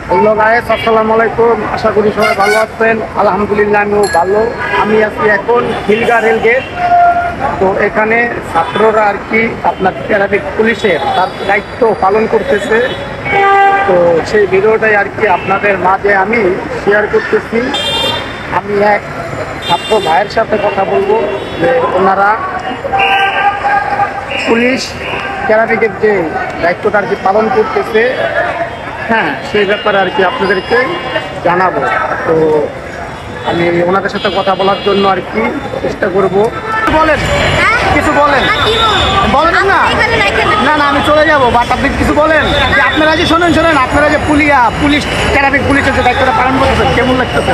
Hello guys, আসসালামু আলাইকুম। আশা করি সবাই ভালো আছেন। আলহামদুলিল্লাহ আমিও ভালো। আমি আছি এখন খিলগা রেলগেট। তো এখানে ছাত্ররা আর কি আপনার ট্রাফিক পুলিশের তার দায়িত্ব পালন করতেছে। তো সেই ভিডিওটাই আর কি আপনাদের মাঝে আমি শেয়ার করতেছি। আমি এক ছাত্র ভাইয়ের সাথে কথা বলবো যে ওনারা পুলিশ ট্রাফিকের যে দায়িত্বটা আর কি পালন করতেছে, হ্যাঁ সেই ব্যাপারে আর কি আপনাদেরকে জানাবো। তো আমি ওনাদের সাথে কথা বলার জন্য আর কি চেষ্টা করব। বলেন, কিছু বলেন। বলেন না, না না আমি চলে যাবো, বাট আপনি কিছু বলেন যে আপনারা যে শোনেন আপনারা যে পুলিশ ট্রাফিক পুলিশের যে দায়িত্বটা পালন করতেছেন কেমন লাগতেছে?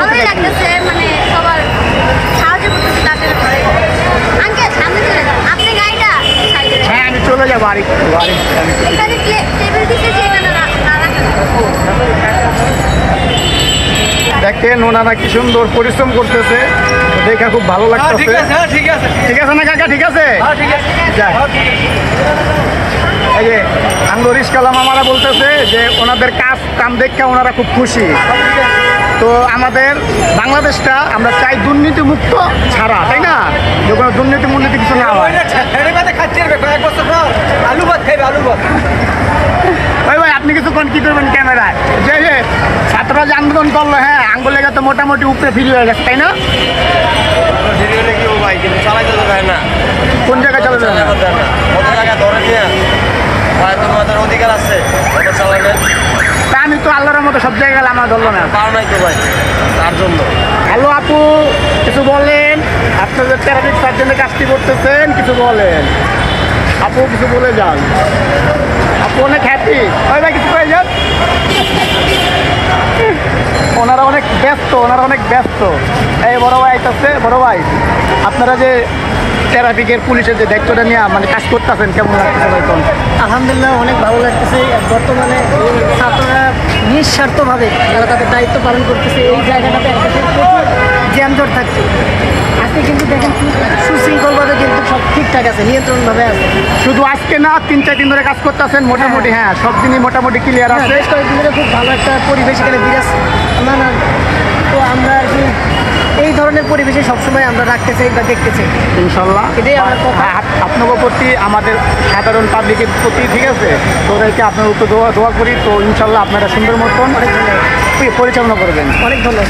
ভালোই লাগতেছে, মানে সবার সাহায্য করতেছে তাদের উপরে। আঙ্কেল সামনে চলে যান, আপনি গাড়িটা সাইডে রাখুন। হ্যাঁ আমি চলে যাবো আরেকটু। এখানে টেবিল দিতেছি, এখানে রাখেন। দেখেন ওনারা কি সুন্দর পরিশ্রম করতেছে, দেখে খুব ভালো লাগতেছে। ঠিক আছে না কাকা? ঠিক আছে, যাক। এই যে আঙ্গুরিশ কালাম আমারা বলতেছে যে ওনাদের কাম দেখে ওনারা খুব খুশি। তো আমাদের বাংলাদেশটা আমরা চাই দুর্নীতি মুক্ত ছাড়া, তাই না? যে কোনো দুর্নীতি কিছু না হয়। ওই ভাই আপনি কিছুক্ষণ কি করবেন ক্যামেরায়? যে ছাত্ররা যে আন্দোলন করলো, হ্যাঁ আঙ্গুল লেগে তো মোটামুটি উপরে ফিরে হয়ে গেছে, তাই না? কোন জায়গায় চলে যাবে? অধিকার আছে তা আমি তো আল্লাহর মতো সব জায়গায় আমার ধরলো না। নাই তো ভাই, তার জন্য। হ্যালো আপু, কিছু বলেন। আপনাদের ট্রাফিক সার্জেন্টের কাজটি করতেছেন, কিছু বলেন। আপু কিছু বলে যান। আপু অনেক হ্যাপি। ওই ভাই কিছু করে যান। ওনারা অনেক ব্যস্ত। এই বড় ভাই আইতাছে। বড় ভাই, আপনারা যে ট্রাফিকের পুলিশের যে দায়িত্বটা নিয়ে মানে কাজ করতেছেন কেমন লাগতেছে ভাই? আলহামদুলিল্লাহ অনেক ভালো লাগতেছে। বর্তমানে ছাত্ররা নিঃস্বার্থভাবে তারা তাদের দায়িত্ব পালন করতেছে। এই জায়গাটাতে একটা প্রচুর জ্যামজট থাকছে, আজকে কিন্তু দেখেন সুশৃঙ্খলভাবে কিন্তু সব ঠিকঠাক আছে, নিয়ন্ত্রণভাবে আছে। শুধু আজকে না, 3-4 দিন ধরে কাজ করতেছেন মোটামুটি। হ্যাঁ সব দিনই মোটামুটি ক্লিয়ার আছে। বেশ কয়েকদিন ধরে খুব ভালো একটা পরিবেশ এখানে বিরাজ। তো আমরা আর কি এই ধরনের পরিবেশে সবসময় আমরা রাখতে চাই বা দেখতে চাই, ইনশাল্লাহ। এটাই আমার কথা। আপনাদের প্রতি, আমাদের সাধারণ পাবলিকের প্রতি, ঠিক আছে? তো ওদেরকে আপনার উপর দোয়া করি। তো ইনশাল্লাহ আপনারা সুন্দর মতন পরিচালনা করবেন। অনেক ধন্যবাদ।